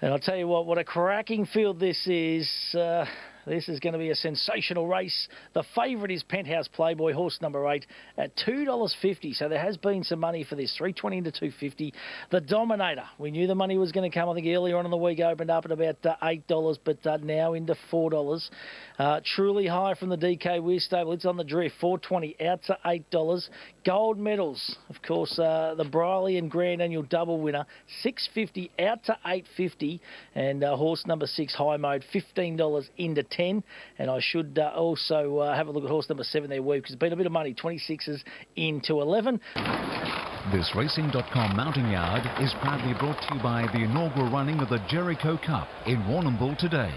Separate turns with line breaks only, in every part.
And I'll tell you what a cracking field this is. This is going to be a sensational race. The favourite is Penthouse Playboy, horse number 8, at $2.50. So there has been some money for this, $3.20 into $2.50. The Dominator, we knew the money was going to come. I think earlier on in the week opened up at about $8, but now into $4. Truly High from the DK Weir stable. It's on the drift, $4.20 out to $8. Gold medals, of course, the Briley and Grand Annual double winner, $6.50 out to $8.50. And horse number 6, High Mode, $15 into 10. And I should also have a look at horse number 7 there, Weave, because it's been a bit of money, 26s into 11.
This Racing.com mounting yard is proudly brought to you by the inaugural running of the Jericho Cup in Warrnambool today.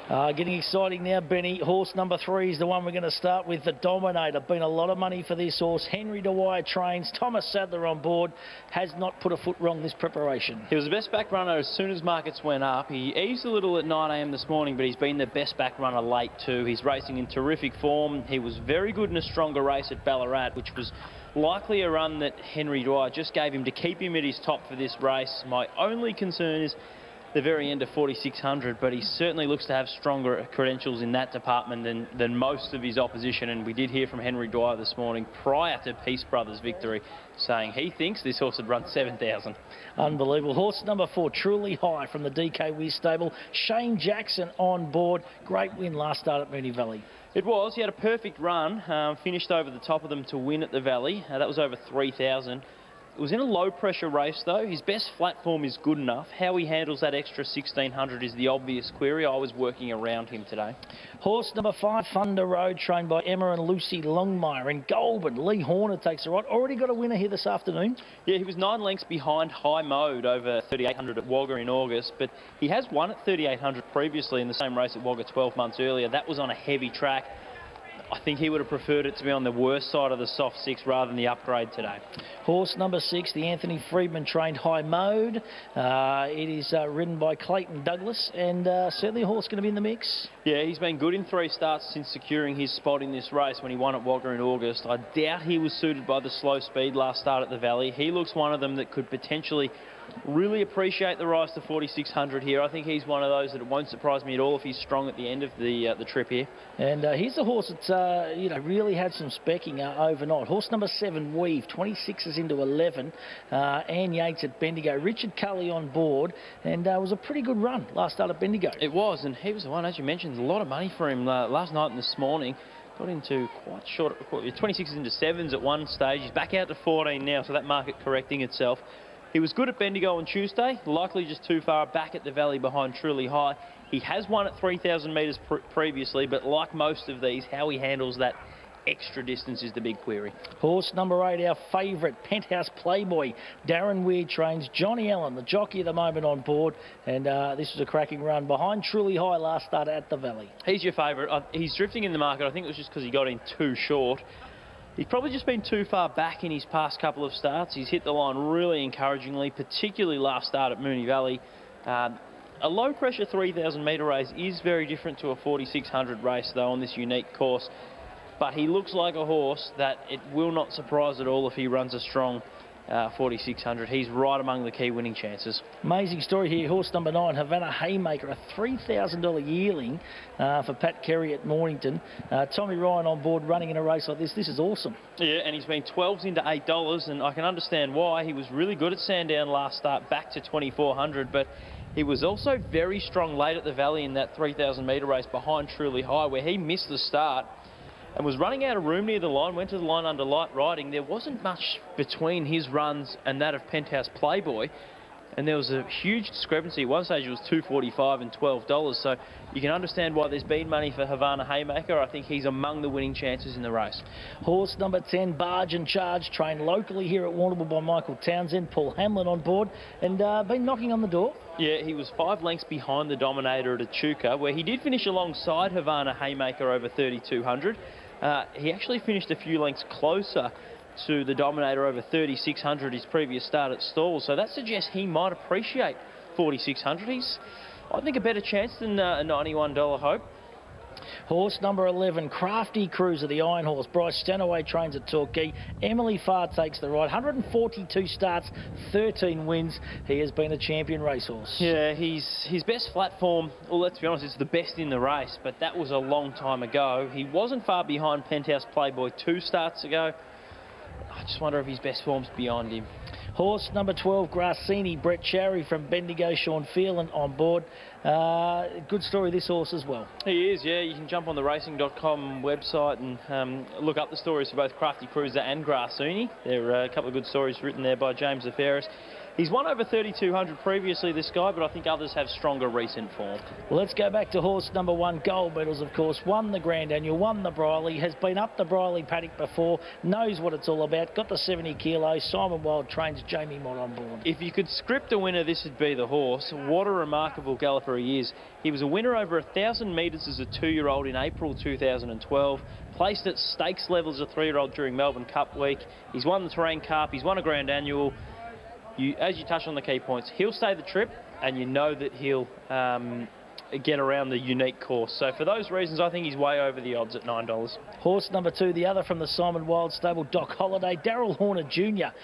Getting exciting now, Benny. Horse number 3 is the one we're going to start with, the Dominator. Been a lot of money for this horse. Henry Dwyer trains. Thomas Sadler on board. Has not put a foot wrong this preparation.
He was the best back runner as soon as markets went up. He eased a little at 9 a.m. this morning, but he's been the best back runner late too. He's racing in terrific form. He was very good in a stronger race at Ballarat, which was likely a run that Henry Dwyer just gave him to keep him at his top for this race. My only concern is the very end of 4,600, but he certainly looks to have stronger credentials in that department than most of his opposition. And we did hear from Henry Dwyer this morning prior to Peace Brothers' victory, saying he thinks this horse would run 7,000.
Unbelievable. Horse number 4, Truly High from the DK Weir stable. Shane Jackson on board. Great win last start at Moonee Valley.
It was. He had a perfect run, finished over the top of them to win at the Valley. That was over 3,000. It was in a low-pressure race, though. His best flat form is good enough. How he handles that extra 1,600 is the obvious query. I was working around him today.
Horse number 5, Thunder Road, trained by Emma and Lucy Longmire. In Goulburn, Lee Horner takes the ride. Already got a winner here this afternoon. Yeah,
he was 9 lengths behind High Mode over 3,800 at Wagga in August, but he has won at 3,800 previously in the same race at Wagga 12 months earlier. That was on a heavy track. I think he would have preferred it to be on the worst side of the soft 6 rather than the upgrade today.
Horse number 6, the Anthony Freedman trained High Mode. It is ridden by Clayton Douglas, and certainly a horse going to be in the mix.
Yeah, he's been good in 3 starts since securing his spot in this race when he won at Wagga in August. I doubt he was suited by the slow speed last start at the Valley. He looks one of them that could potentially really appreciate the rise to 4,600 here. I think he's one of those that it won't surprise me at all if he's strong at the end of the trip here.
And here's the horse that really had some specking overnight. Horse number 7, Weave, 26s into 11. Anne Yates at Bendigo. Richard Cully on board, and it was a pretty good run last start at Bendigo.
It was, and he was the one, as you mentioned, a lot of money for him last night and this morning. Got into quite short, 26s into 7s at one stage. He's back out to 14 now, so that market correcting itself. He was good at Bendigo on Tuesday, likely just too far back at the Valley behind Truly High. He has won at 3,000 metres previously, but like most of these, how he handles that extra distance is the big query.
Horse number 8, our favourite, Penthouse Playboy. Darren Weir trains Johnny Allen, the jockey at the moment, on board, and this was a cracking run behind Truly High last start at the Valley.
He's your favourite. He's drifting in the market. I think it was just because he got in too short. He's probably just been too far back in his past couple of starts. He's hit the line really encouragingly, particularly last start at Moonee Valley. A low-pressure 3,000 metre race is very different to a 4,600 race, though, on this unique course. But he looks like a horse that it will not surprise at all if he runs a strong 4,600. He's right among the key winning chances.
Amazing story here. Horse number 9, Havana Haymaker, a $3,000 yearling for Pat Kerry at Mornington. Tommy Ryan on board running in a race like this. This is awesome.
Yeah, and he's been 12s into $8, and I can understand why. He was really good at Sandown last start, back to 2,400, but he was also very strong late at the Valley in that 3,000 metre race behind Truly High, where he missed the start and was running out of room near the line, went to the line under light riding. There wasn't much between his runs and that of Penthouse Playboy, and there was a huge discrepancy. At one stage it was $2.45 and $12, so you can understand why there's been money for Havana Haymaker. I think he's among the winning chances in the race.
Horse number 10, Barge and Charge, trained locally here at Warrnambool by Michael Townsend. Paul Hamlin on board, and been knocking on the door.
Yeah, he was 5 lengths behind the Dominator at Echuca, where he did finish alongside Havana Haymaker over 3,200. He actually finished a few lengths closer to the Dominator over 3,600 his previous start at Stawell, so that suggests he might appreciate 4,600. He's, I think, a better chance than a $91 Hope.
Horse number 11, Crafty Cruiser, the Iron Horse. Bryce Stanaway trains at Torquay. Emily Farr takes the ride. 142 starts, 13 wins. He has been a champion racehorse.
Yeah, his best flat form, well, let's be honest, it's the best in the race, but that was a long time ago. He wasn't far behind Penthouse Playboy 2 starts ago. I just wonder if his best form's beyond him.
Horse number 12, Grassini, Brett Chowry from Bendigo, Sean Phelan on board. Good story, this horse as well.
He is, yeah. You can jump on the racing.com website and look up the stories for both Crafty Cruiser and Grassini. There are a couple of good stories written there by James 𝒆𝒊𝒄𝒉𝒐. He's won over 3,200 previously, this guy, but I think others have stronger recent form.
Well, let's go back to horse number 1, Gold Medals, of course. Won the Grand Annual, won the Briley, has been up the Briley paddock before, knows what it's all about, got the 70 kilos. Simon Wild trains Jamie Mott on board.
If you could script a winner, this would be the horse. What a remarkable galloper he is. He was a winner over 1,000 metres as a 2-year-old in April 2012. Placed at stakes level as a 3-year-old during Melbourne Cup week. He's won the Terrain Cup, he's won a Grand Annual. As you touched on the key points, he'll stay the trip, and you know that he'll get around the unique course. So for those reasons, I think he's way over the odds at $9.
Horse number 2, the other from the Simon Wild stable, Doc Holliday. Daryl Horner Jr.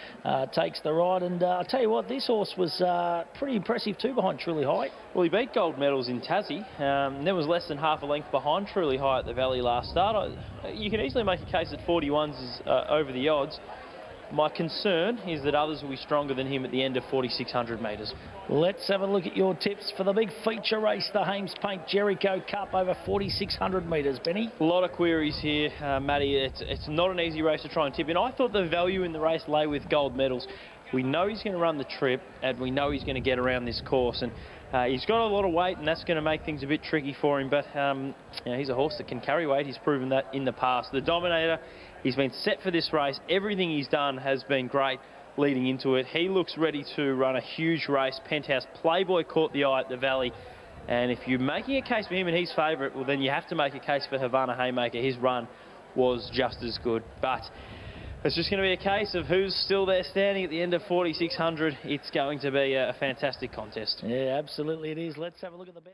Takes the ride, and I'll tell you what, this horse was pretty impressive too behind Truly High.
Well, he beat Gold Medals in Tassie. There was less than half a length behind Truly High at the Valley last start. You can easily make a case that 41's is over the odds. My concern is that others will be stronger than him at the end of 4,600 metres.
Let's have a look at your tips for the big feature race, the Hames Paint Jericho Cup over 4,600 metres. Benny?
A lot of queries here, Matty. It's not an easy race to try and tip in. I thought the value in the race lay with Gold Medals. We know he's going to run the trip, and we know he's going to get around this course. And he's got a lot of weight, and that's going to make things a bit tricky for him. But he's a horse that can carry weight. He's proven that in the past. The Dominator, he's been set for this race. Everything he's done has been great leading into it. He looks ready to run a huge race. Penthouse Playboy caught the eye at the Valley. And if you're making a case for him and he's favourite, well, then you have to make a case for Havana Haymaker. His run was just as good. But it's just going to be a case of who's still there standing at the end of 4,600. It's going to be a fantastic contest.
Yeah, absolutely it is. Let's have a look at the bet.